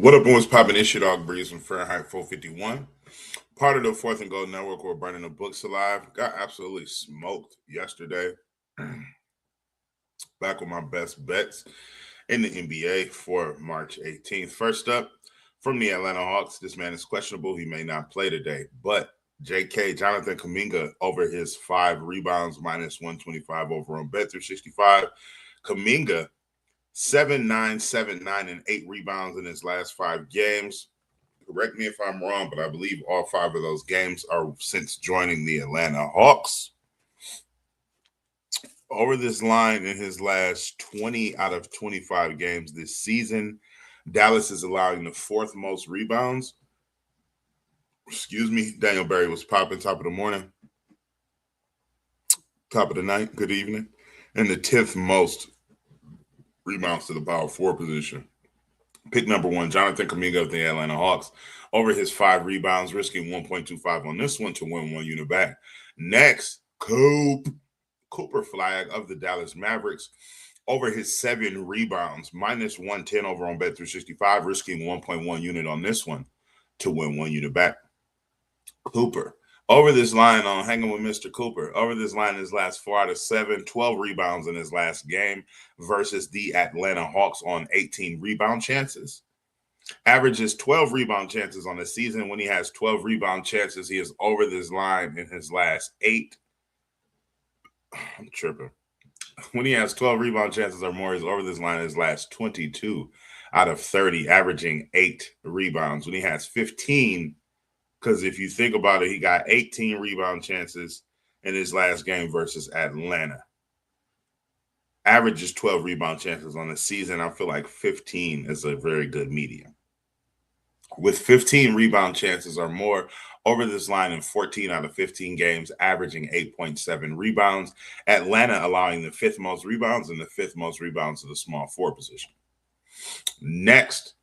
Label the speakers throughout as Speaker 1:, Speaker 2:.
Speaker 1: What up, what's poppin'? It's your dog Breeze from Fahrenheit 451. Part of the Fourth and Gold Network. We're burning the books alive. Got absolutely smoked yesterday. Back with my best bets in the NBA for March 18th. First up, from the Atlanta Hawks, this man is questionable. He may not play today, but JK, Jonathan Kuminga, over his 5 rebounds, minus 125 over on Bet365. Kuminga, 7-9, 7-9, and 8 rebounds in his last 5 games. Correct me if I'm wrong, but I believe all 5 of those games are since joining the Atlanta Hawks. Over this line in his last 20 out of 25 games this season, Dallas is allowing the 4th most rebounds. Excuse me. Daniel Berry was popping top of the morning, top of the night, good evening, and the 10th most rebounds to the power forward position. Pick number 1, Jonathan Kuminga of the Atlanta Hawks, over his 5 rebounds, risking 1.25 on this one to win 1 unit back. Next, Cooper Flag of the Dallas Mavericks, over his 7 rebounds, minus 110 over on Bet365, risking 1.1 unit on this one to win 1 unit back. Cooper, over this line on Hanging with Mr. Cooper, over this line his last 4 out of 7, 12 rebounds in his last game versus the Atlanta Hawks on 18 rebound chances. Averages 12 rebound chances on the season. When he has 12 rebound chances, he is over this line in his last 8. I'm tripping. When he has 12 rebound chances or more, he's over this line in his last 22 out of 30, averaging 8 rebounds. When he has 15, because if you think about it, he got 18 rebound chances in his last game versus Atlanta. Averages 12 rebound chances on the season. I feel like 15 is a very good medium. With 15 rebound chances or more, over this line in 14 out of 15 games, averaging 8.7 rebounds. Atlanta allowing the 5th most rebounds and the 5th most rebounds to the small forward position. Next,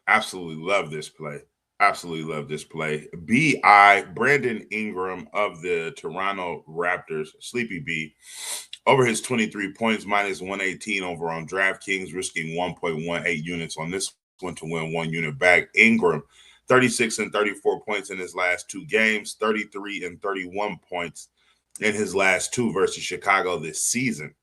Speaker 1: absolutely love this play. Absolutely love this play. B.I. Brandon Ingram of the Toronto Raptors, Sleepy B, over his 23 points, minus 118 over on DraftKings, risking 1.18 units on this one to win 1 unit back. Ingram, 36 and 34 points in his last 2 games, 33 and 31 points in his last 2 versus Chicago this season.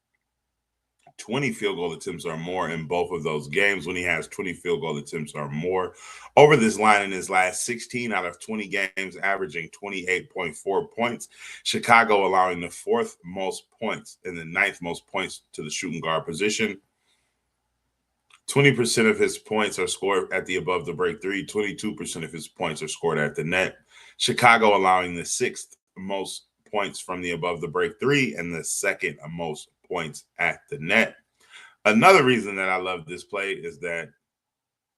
Speaker 1: 20 field goal attempts or more in both of those games when he has 20 field goal attempts or more. Over this line in his last 16 out of 20 games, averaging 28.4 points. Chicago allowing the 4th most points and the 9th most points to the shooting guard position. 20% of his points are scored at the above the break 3. 22% of his points are scored at the net. Chicago allowing the 6th most points from the above the break 3 and the 2nd most points at the net. Another reason that I love this play is that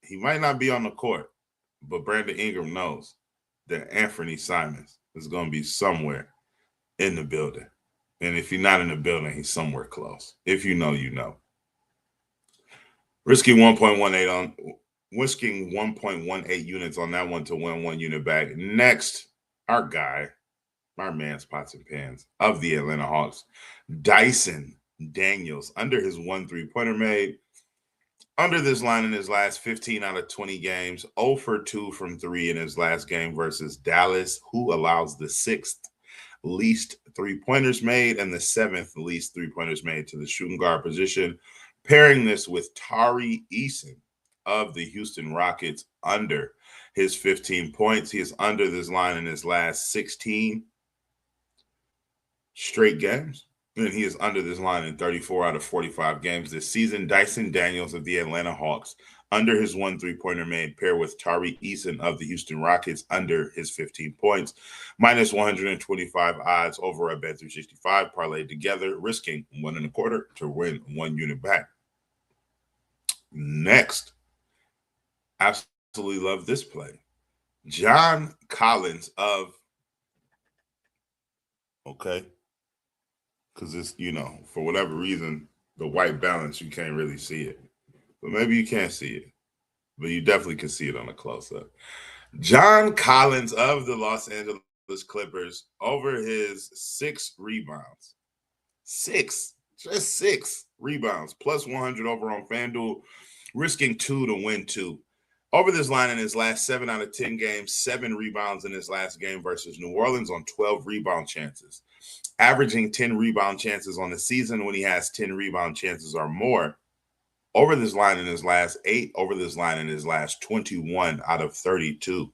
Speaker 1: he might not be on the court, but Brandon Ingram knows that Anthony Simons is going to be somewhere in the building. And if he's not in the building, he's somewhere close. If you know, you know. Risking 1.18 units on that one to win 1 unit back. Next, our guy, our man's pots and pans of the Atlanta Hawks, Dyson Daniels, under his 1 3-pointer made. Under this line in his last 15 out of 20 games, 0 for 2 from 3 in his last game versus Dallas, who allows the 6th least 3-pointers made and the 7th least 3-pointers made to the shooting guard position. Pairing this with Tari Eason of the Houston Rockets, under his 15 points. He is under this line in his last 16 straight games. And he is under this line in 34 out of 45 games this season. Dyson Daniels of the Atlanta Hawks, under his 1 3-pointer made, paired with Tari Eason of the Houston Rockets, under his 15 points. Minus 125 odds over at Bet365, parlayed together, risking 1 1/4 to win 1 unit back. Next, absolutely love this play. John Collins of, okay, because it's, for whatever reason, the white balance, you can't really see it. But maybe you can't see it. But you definitely can see it on a close-up. John Collins of the Los Angeles Clippers, over his 6 rebounds. 6. Just 6 rebounds. Plus 100 over on FanDuel. Risking 2 to win 2. Over this line in his last 7 out of 10 games, 7 rebounds in his last game versus New Orleans on 12 rebound chances. Averaging 10 rebound chances on the season when he has 10 rebound chances or more. Over this line in his last 8, over this line in his last 21 out of 32.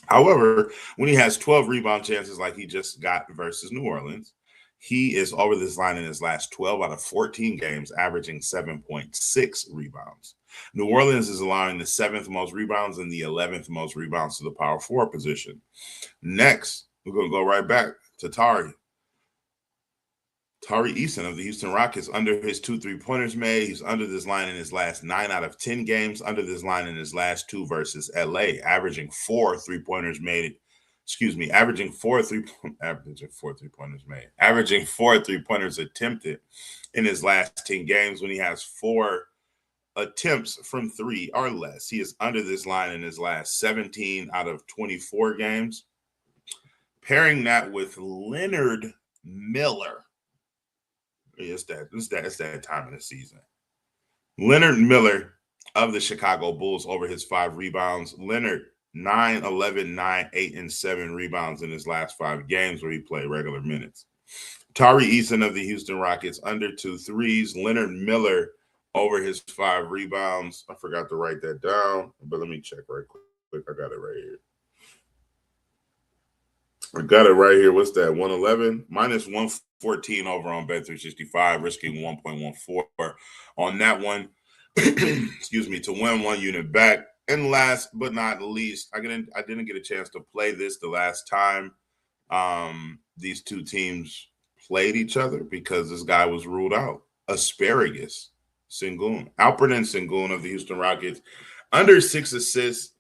Speaker 1: However, when he has 12 rebound chances like he just got versus New Orleans, he is over this line in his last 12 out of 14 games, averaging 7.6 rebounds. New Orleans is allowing the 7th most rebounds and the 11th most rebounds to the power forward position. Next, we're going to go right back to Tari. Tari Eason of the Houston Rockets, under his 2 3-pointers made. He's under this line in his last 9 out of 10 games, under this line in his last 2 versus LA, averaging 4 3-pointers made. Averaging 4 3-pointers made. Averaging 4 3-pointers attempted in his last 10 games when he has 4 attempts from 3 or less. He is under this line in his last 17 out of 24 games. Pairing that with Leonard Miller. It's that time of the season. Leonard Miller of the Chicago Bulls over his 5 rebounds. Leonard, 9, 11, 9, 8, and 7 rebounds in his last 5 games where he played regular minutes. Tari Eason of the Houston Rockets, under 2 threes. Leonard Miller over his 5 rebounds. I forgot to write that down, but let me check right quick. I got it right here. What's that? 111 minus 114 over on Bet365, risking 1.14 on that one. To win 1 unit back. And last but not least, I didn't get a chance to play this the last time these two teams played each other because this guy was ruled out. Asparagus Sengun, Alperen Sengun of the Houston Rockets, under 6 assists.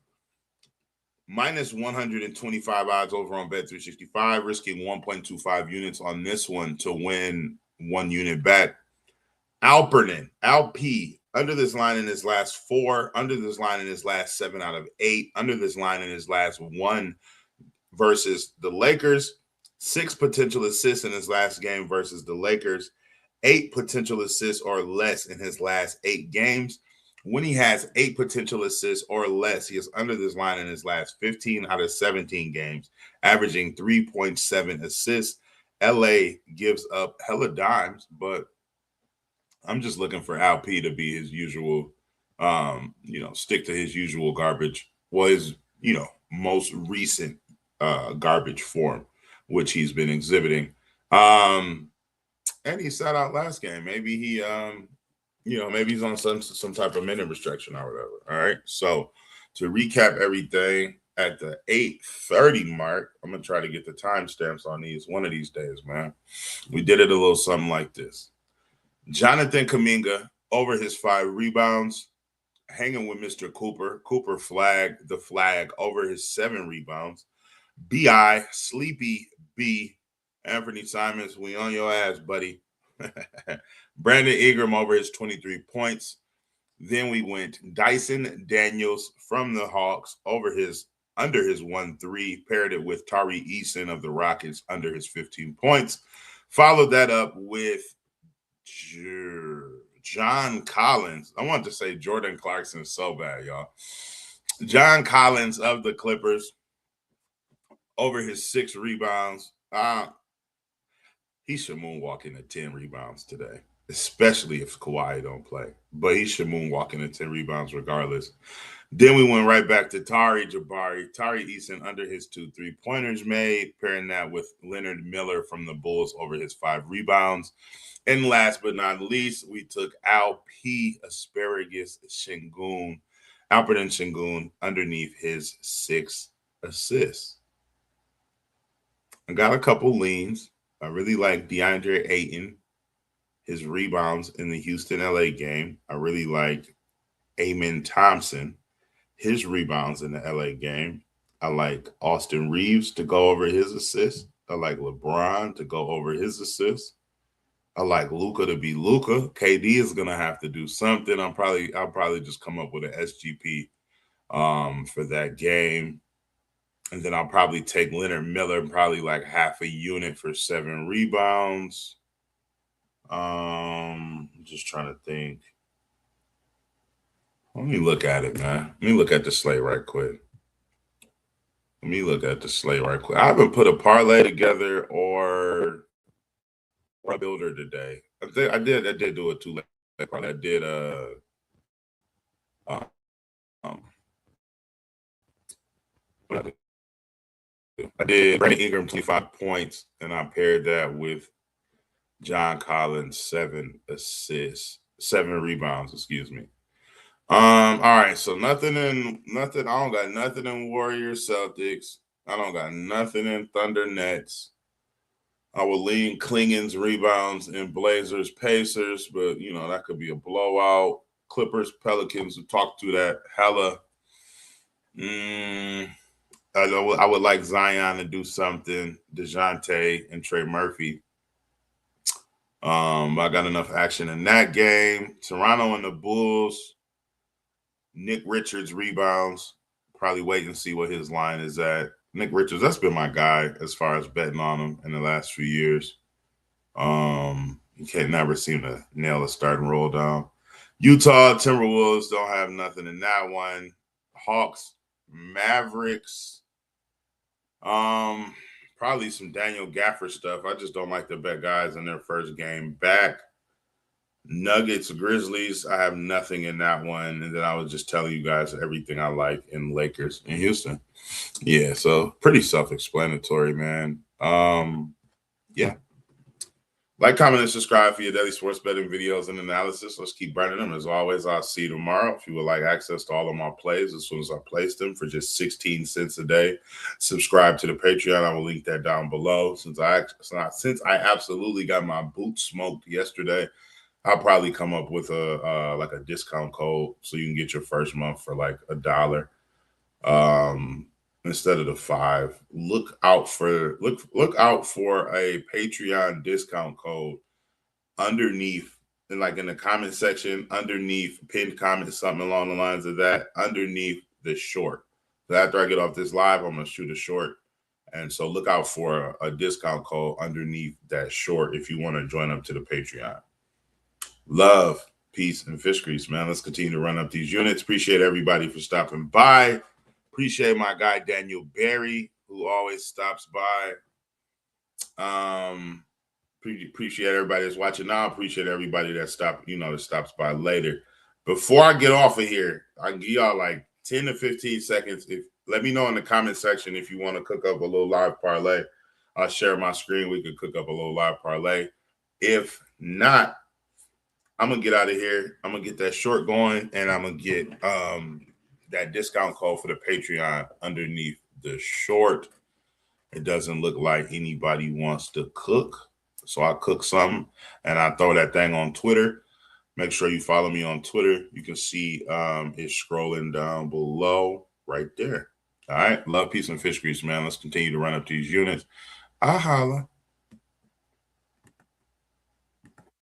Speaker 1: Minus 125 odds over on Bet365, risking 1.25 units on this one to win 1 unit back. Alperen, LP, under this line in his last 4, under this line in his last 7 out of 8, under this line in his last 1 versus the Lakers, 6 potential assists in his last game versus the Lakers, 8 potential assists or less in his last 8 games. When he has 8 potential assists or less, he is under this line in his last 15 out of 17 games, averaging 3.7 assists. LA gives up hella dimes, but I'm just looking for LP to be his usual, stick to his usual garbage. Well, his, most recent garbage form, which he's been exhibiting. And he sat out last game. Maybe he maybe he's on some type of minute restriction or whatever. All right. So to recap everything at the 8:30 mark, I'm going to try to get the timestamps on these one of these days, man. We did it a little something like this. Jonathan Kuminga over his 5 rebounds, hanging with Mr. Cooper. Cooper flagged the flag over his 7 rebounds. B.I., Sleepy B, Anthony Simons, we on your ass, buddy. Brandon Ingram over his 23 points. Then we went Dyson Daniels from the Hawks under his 1-3, paired it with Tari Eason of the Rockets under his 15 points. Followed that up with John Collins. I want to say Jordan Clarkson so bad, y'all. John Collins of the Clippers over his 6 rebounds. He should moonwalk into 10 rebounds today, especially if Kawhi don't play. But he should moonwalk into 10 rebounds regardless. Then we went right back to Tari Eason under his 2 3-pointers made, pairing that with Leonard Miller from the Bulls over his 5 rebounds. And last but not least, we took Alperen Sengun underneath his 6 assists. I got a couple leans. I really like DeAndre Ayton, his rebounds in the Houston-LA game. I really like Amen Thompson, his rebounds in the LA game. I like Austin Reeves to go over his assists. I like LeBron to go over his assists. I like Luka to be Luka. KD is gonna have to do something. I'll probably just come up with an SGP for that game. And then I'll probably take Leonard Miller, probably like half a unit for 7 rebounds. I'm just trying to think Let me look at it, man. Let me look at the slate right quick. I haven't put a parlay together or a builder today. I did do a two-leg parlay. Uh, um, what I did Brandon Ingram 25 points, and I paired that with John Collins 7 assists, 7 rebounds, excuse me. All right, so nothing. I don't got nothing in Warriors Celtics. I don't got nothing in Thunder Nets. I will lean Klingen's rebounds in Blazers Pacers, but that could be a blowout. Clippers Pelicans. We talked to that hella. I would like Zion to do something. DeJounte and Trey Murphy. I got enough action in that game. Toronto and the Bulls. Nick Richards rebounds. Probably wait and see what his line is at. Nick Richards, that's been my guy as far as betting on him in the last few years. He can't never seem to nail a starting roll down. Utah Timberwolves don't have nothing in that one. Hawks Mavericks. Probably some Daniel Gaffer stuff. I just don't like to bet guys in their first game back. Nuggets Grizzlies. I have nothing in that one, and then I was just telling you guys everything I like in Lakers in Houston. Yeah, so pretty self-explanatory, man. Yeah. Like, comment, and subscribe for your daily sports betting videos and analysis. Let's keep burning them. As always, I'll see you tomorrow. If you would like access to all of my plays as soon as I place them for just 16 cents a day, subscribe to the Patreon. I will link that down below. Since I absolutely got my boot smoked yesterday, I'll probably come up with a discount code so you can get your first month for like $1. Instead of the $5. Look out for a Patreon discount code underneath, in the comment section, underneath pinned comment, something along the lines of that, underneath the short. So after I get off this live, I'm gonna shoot a short. And so look out for a discount code underneath that short if you want to join up to the Patreon. Love, peace, and fish grease, man. Let's continue to run up these units. Appreciate everybody for stopping by. Appreciate my guy Daniel Barry, who always stops by. Appreciate everybody that's watching now. Appreciate everybody that stops by later. Before I get off of here, I can give y'all like 10 to 15 seconds. Let me know in the comment section if you want to cook up a little live parlay. I'll share my screen. We could cook up a little live parlay. If not, I'm gonna get out of here. I'm gonna get that short going, and I'm gonna get that discount code for the Patreon underneath the short. It doesn't look like anybody wants to cook, so I cook something and I throw that thing on Twitter. Make sure you follow me on Twitter. You can see it's scrolling down below right there. All right, love, peace, and fish grease, man. Let's continue to run up these units. I holla.